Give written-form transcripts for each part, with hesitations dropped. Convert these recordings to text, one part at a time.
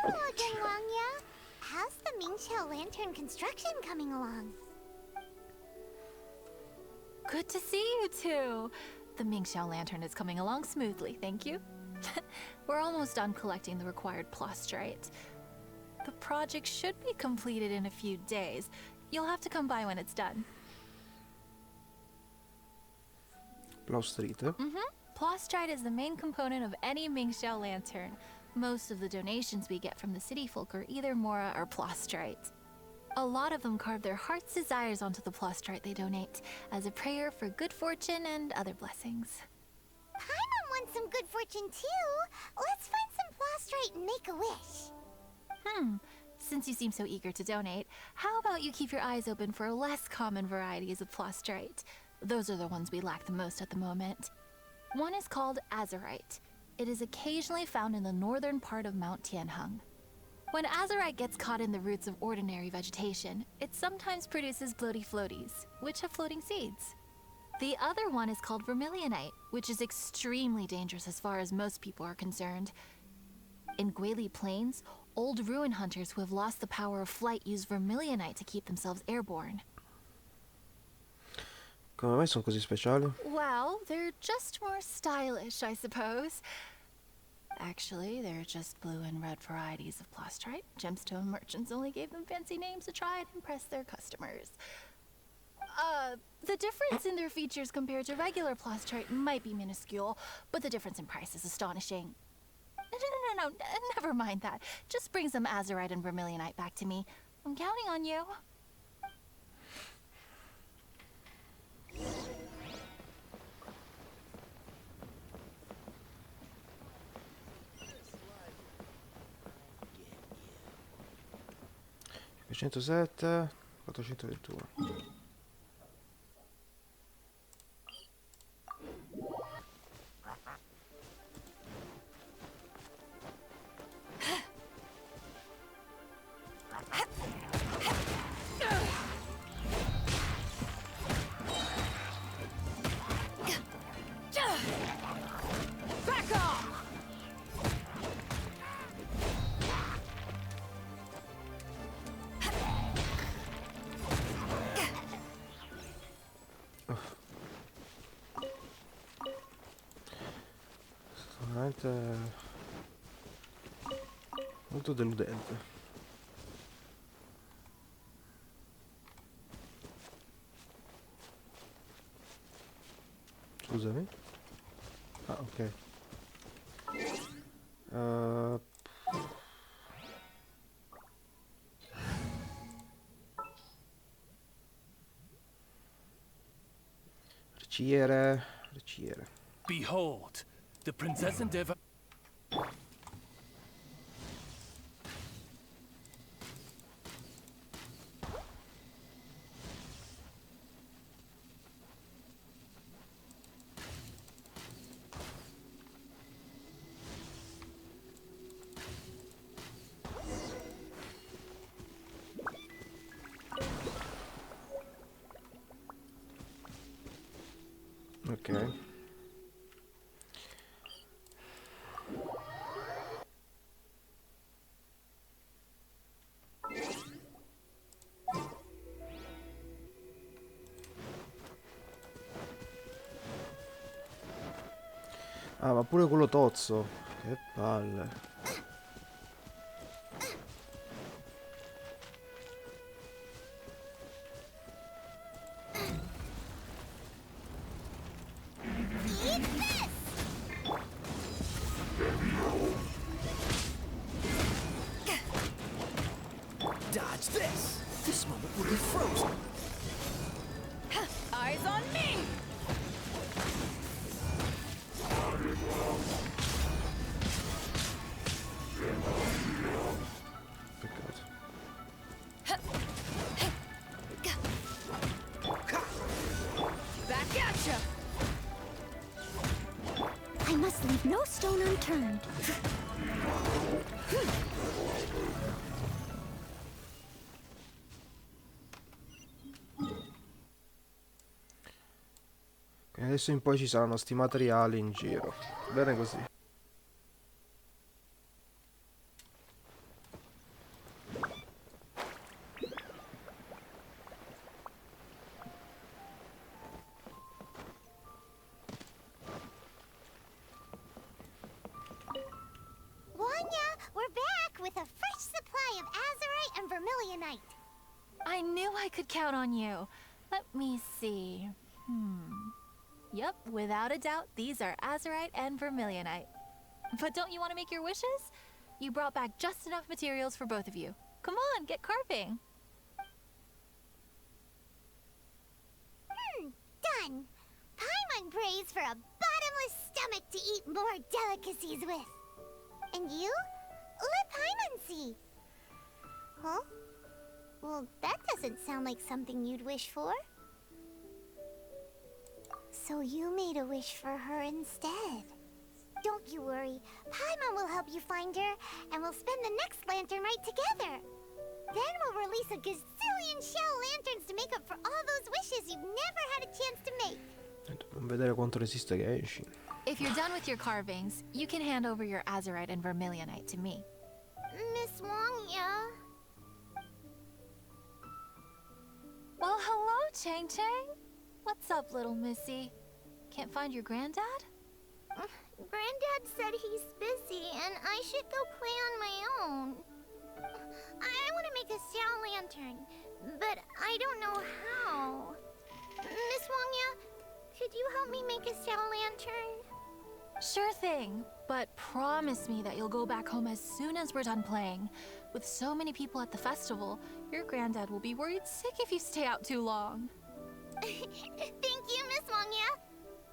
Plugging along, yeah? How's the Mingqiao lantern construction coming along? Good to see you two. The Mingxiao lantern is coming along smoothly, thank you. We're almost done collecting the required plastrite. The project should be completed in a few days. You'll have to come by when it's done. Plaustrite? Plastrite is the main component of any Mingxiao lantern. Most of the donations we get from the city folk are either Mora or plastrite. A lot of them carve their heart's desires onto the plastrite they donate, as a prayer for good fortune and other blessings. Paimon wants some good fortune too. Let's find some plastrite and make a wish. Since you seem so eager to donate, how about you keep your eyes open for less common varieties of plastrite? Those are the ones we lack the most at the moment. One is called azurite. It is occasionally found in the northern part of Mount Tianheng. When azurite gets caught in the roots of ordinary vegetation, it sometimes produces bloaty floaties, which have floating seeds. The other one is called vermilionite, which is extremely dangerous as far as most people are concerned. In Guili Plains, old ruin hunters who have lost the power of flight use vermilionite to keep themselves airborne. Come mai sono così speciali? Well, they're just more stylish, I suppose. Actually, they're just blue and red varieties of plastrite. Gemstone merchants only gave them fancy names to try and impress their customers. The difference in their features compared to regular plastrite might be minuscule, but the difference in price is astonishing. No, never mind that. Just bring some azurite and vermilionite back to me. I'm counting on you. $507, 421. Veramente molto deludente. Scusami. Ah, ok. Ricciere. Behold, the princess endeavor. Ok. Ah, ma pure quello tozzo. Che palle. Dodge this! This moment will be frozen. Eyes on me! Peccato. Back at ya! I must leave no stone unturned. E adesso in poi ci saranno sti materiali in giro. Bene così. with a fresh supply of azurite and vermilionite. I knew I could count on you. Let me see. Yep, without a doubt, these are azurite and vermilionite. But don't you want to make your wishes? You brought back just enough materials for both of you. Come on, get carving. Done. Paimon prays for a bottomless stomach to eat more delicacies with. And you? Let Paimon see. Huh? Well, that doesn't sound like something you'd wish for. So you made a wish for her instead. Don't you worry. Paimon will help you find her, and we'll spend the next lantern right together. Then we'll release a gazillion shell lanterns to make up for all those wishes you've never had a chance to make. Non vedere quanto resiste Genshin. If you're done with your carvings, you can hand over your azurite and vermilionite to me. Miss Wong, yeah? Well, hello, Chang Chang. What's up, little missy? Can't find your granddad? Granddad said he's busy and I should go play on my own. I want to make a shell lantern, but I don't know how. Miss Wongya, could you help me make a shell lantern? Sure thing, but promise me that you'll go back home as soon as we're done playing. With so many people at the festival, your granddad will be worried sick if you stay out too long. Thank you, Miss Wongya.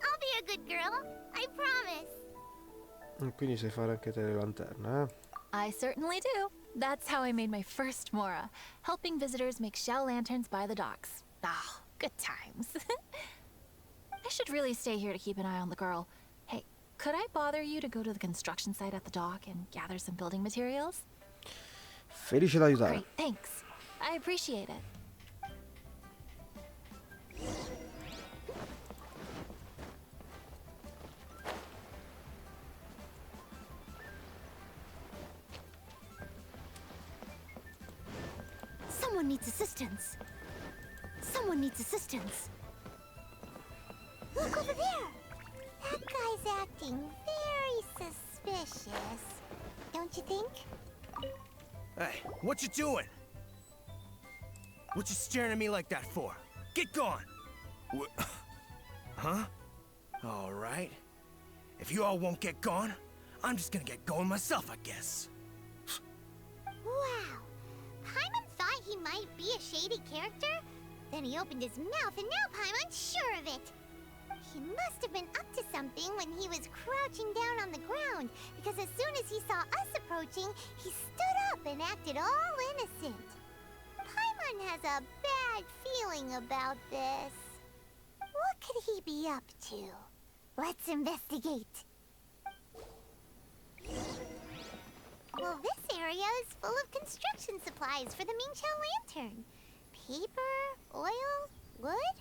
I'll be a good girl, I promise. Quindi sai fare anche te le lanterne, eh? I certainly do. That's how I made my first Mora, helping visitors make shell lanterns by the docks. Ah, good times. I should really stay here to keep an eye on the girl. Hey, could I bother you to go to the construction site at the dock and gather some building materials? Felice d'aiutare. Great, thanks. I appreciate it. Someone needs assistance. Someone needs assistance. Look over there! That guy's acting very suspicious. Don't you think? Hey, what you doing? What you staring at me like that for? Get gone! Huh? All right. If you all won't get gone, I'm just gonna get going myself, I guess. Wow. Paimon thought he might be a shady character? Then he opened his mouth and now Paimon's sure of it. He must have been up to something when he was crouching down on the ground, because as soon as he saw us approaching, he stood up and acted all innocent. Paimon has a bad feeling about this. What could he be up to? Let's investigate. Well, this area is full of construction supplies for the Mingqiao lantern. Paper, oil, wood.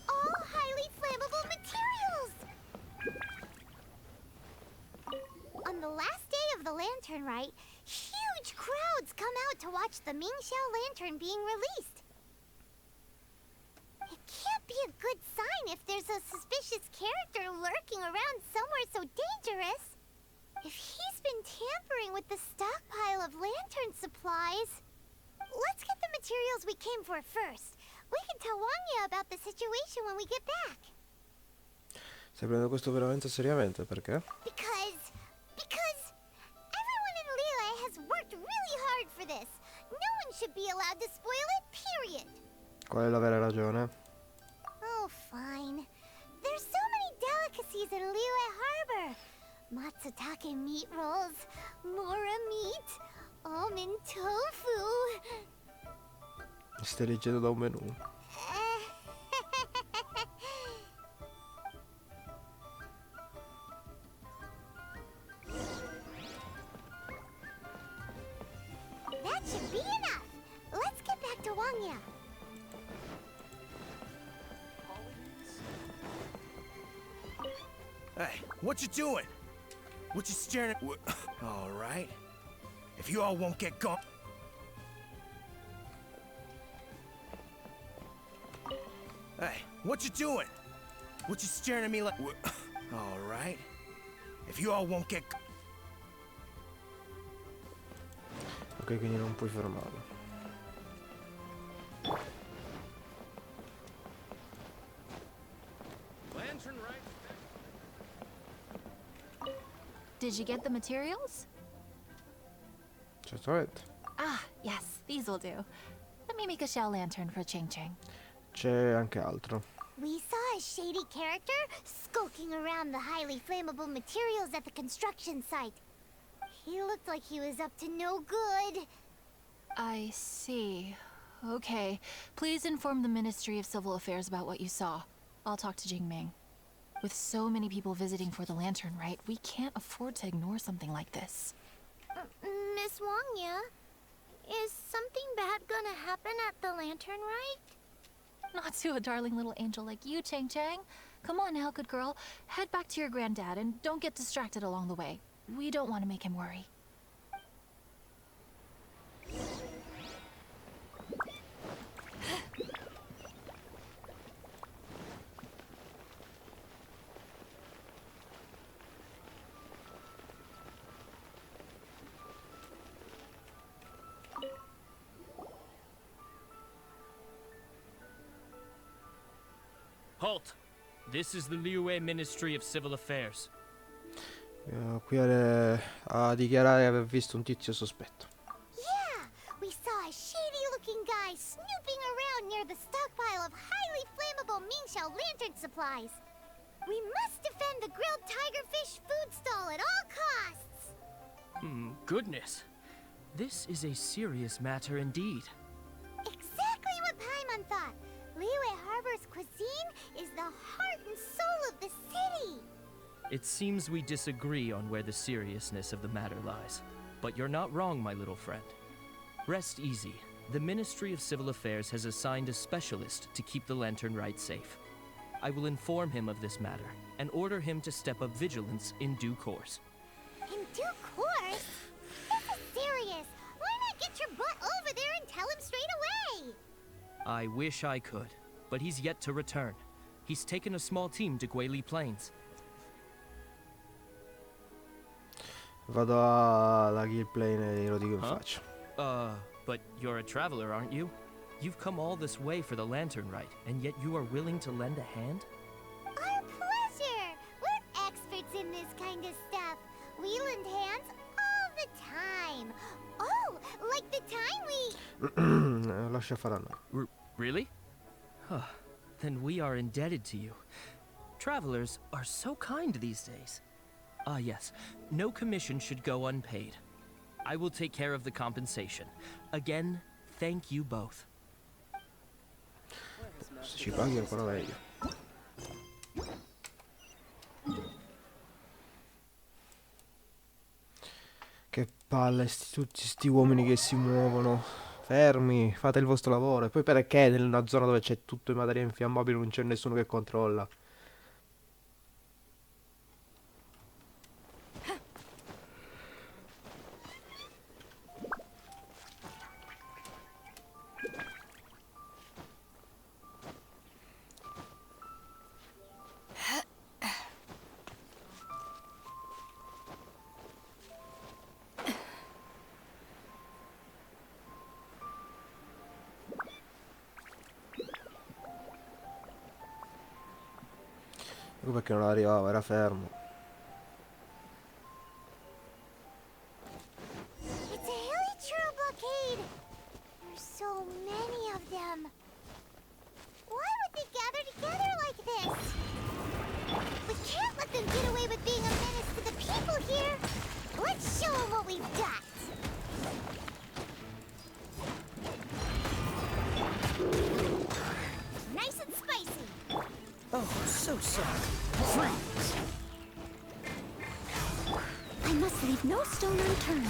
All highly flammable materials! On the last day of the lantern rite, huge crowds come out to watch the Mingqiao lantern being released. It can't be a good sign if there's a suspicious character lurking around somewhere so dangerous. If he's been tampering with the stockpile of lantern supplies, let's get the materials we came for first. We can tell Wangya about the situation when we get back. Stai prendendo questo veramente seriamente, perché? Because everyone in Lille has worked really hard for this. No one should be allowed to spoil it, period. Qual è la vera ragione? Oh, fine. There's so many delicacies in Lille Harbor. Matsutake meat rolls, mora meat, almond tofu. Stai leggendo da un menù. That should be enough. Let's get back to Wangya. Hey, what you doing? What you staring at? All right. If you all won't get gone. Hey, what you doing? What you staring at me like? All right. If you all won't get. Ok, quindi non puoi fermarlo. Lantern right. Did you get the materials? Certamente. Ah, yes, these will do. Let me make a shell lantern for Ching Ching. C'è anche altro. We saw a shady character skulking around the highly flammable materials at the construction site. He looked like he was up to no good. I see. Okay, please inform the Ministry of Civil Affairs about what you saw. I'll talk to Jingming. With so many people visiting for the lantern rite, we can't afford to ignore something like this. Miss Wangya, is something bad gonna happen at the lantern rite? Not to a darling little angel like you, Chang Chang. Come on now, good girl. Head back to your granddad and don't get distracted along the way. We don't want to make him worry. Halt! This is the Liyue Ministry of Civil Affairs. Qui a dichiarare aver visto un tizio sospetto. Yeah, we saw a shady-looking guy snooping around near the stockpile of highly flammable Mingxiao lantern supplies. We must defend the grilled tigerfish food stall at all costs. Goodness. This is a serious matter indeed. Exactly what Paimon thought. Liyue Harbor's cuisine is the heart and soul of the city. It seems we disagree on where the seriousness of the matter lies. But you're not wrong, my little friend. Rest easy. The Ministry of Civil Affairs has assigned a specialist to keep the lantern rite safe. I will inform him of this matter and order him to step up vigilance in due course. In due course? This is serious. Why not get your butt over there and tell him straight away? I wish I could, but he's yet to return. He's taken a small team to Guili Plains. Vado alla Guild Plane e glielo dico in Huh? faccia. But you're a traveler, aren't you? You've come all this way for the lantern rite, and yet you are willing to lend a hand? Our pleasure! We're experts in this kind of stuff. We lend hands all the time. Oh, like the time we... Lascia fare a noi. Really? Huh. Then we are indebted to you. Travelers are so kind these days. Ah, yes. No commission should go unpaid. I will take care of the compensation. Again, thank you both. Se ci paghi ancora meglio. Che palle, tutti sti uomini che si muovono. Fermi, fate il vostro lavoro. E poi perché in una zona dove c'è tutto in materia infiammabile non c'è nessuno che controlla? Ecco perché non arrivava, era fermo. It's a hilly trail blockade. There's so many of them. Why would they gather together like this? We can't let them get away with being a menace to the people here. Let's show them what we've got. Nice and spicy. Oh, so sorry. Freeze! I must leave no stone unturned.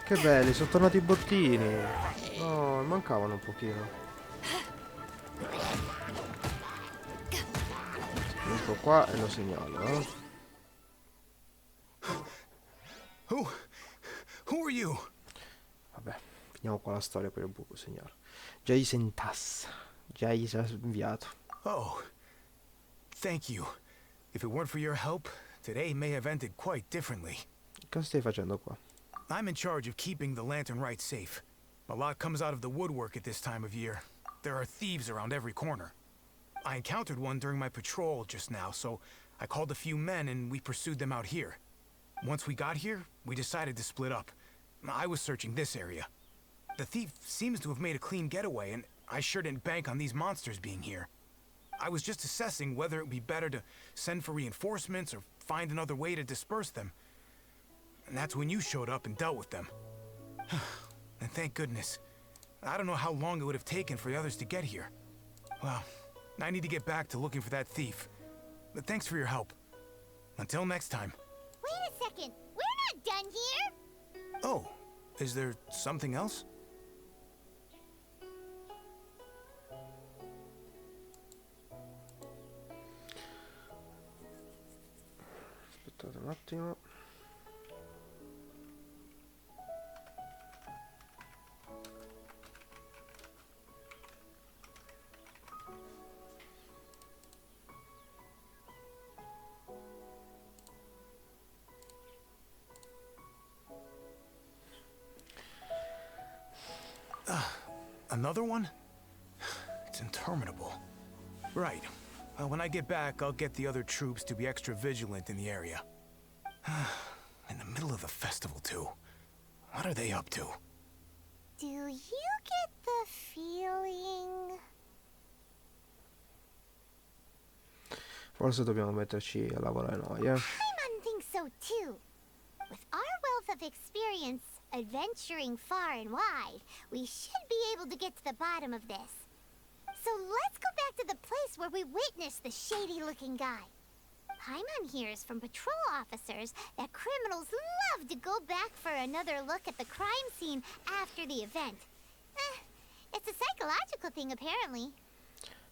Che belli, sono tornati i bottini. No, mancavano un pochino. Vengo qua e lo segnalo, eh. Who are you? Vabbè, finiamo qua la storia, poi lo segnalo. Jason Tass. Jason inviato. Oh, thank you. If it weren't for your help, today may have ended quite differently. Cosa stai facendo qua? I'm in charge of keeping the Lantern Rite safe. A lot comes out of the woodwork at this time of year. There are thieves around every corner. I encountered one during my patrol just now, so I called a few men and we pursued them out here. Once we got here, we decided to split up. I was searching this area. The thief seems to have made a clean getaway, and I sure didn't bank on these monsters being here. I was just assessing whether it would be better to send for reinforcements or find another way to disperse them. And that's when you showed up and dealt with them. And thank goodness. I don't know how long it would have taken for the others to get here. Well, I need to get back to looking for that thief. But thanks for your help. Until next time. Wait a second. We're not done here. Oh, is there something else? Aspettate un attimo. Another one? It's interminable. Right. When I get back, I'll get the other troops to be extra vigilant in the area. In the middle of the festival, too. What are they up to? Do you get the feeling? Forse dobbiamo metterci a lavorare noi, Paimon thinks so too. With our wealth of experience adventuring far and wide, we should be able to get to the bottom of this. So let's go back to the place where we witnessed the shady-looking guy. Paimon hears from patrol officers that criminals love to go back for another look at the crime scene after the event. It's a psychological thing, apparently.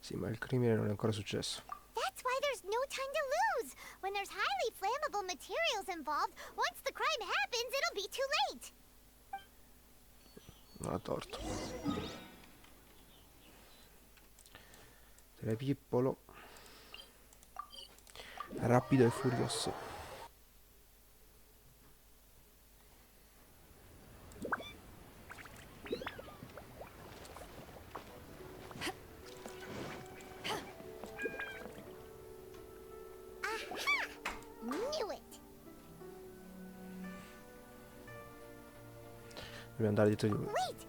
Sì, ma il crimine non è ancora successo. That's why there's no time to lose. When there's highly flammable materials involved, once the crime happens, it'll be too late. Non ha torto. Telepippolo. Rapido e furioso. Knew it. Dobbiamo andare dietro di lui. Wait,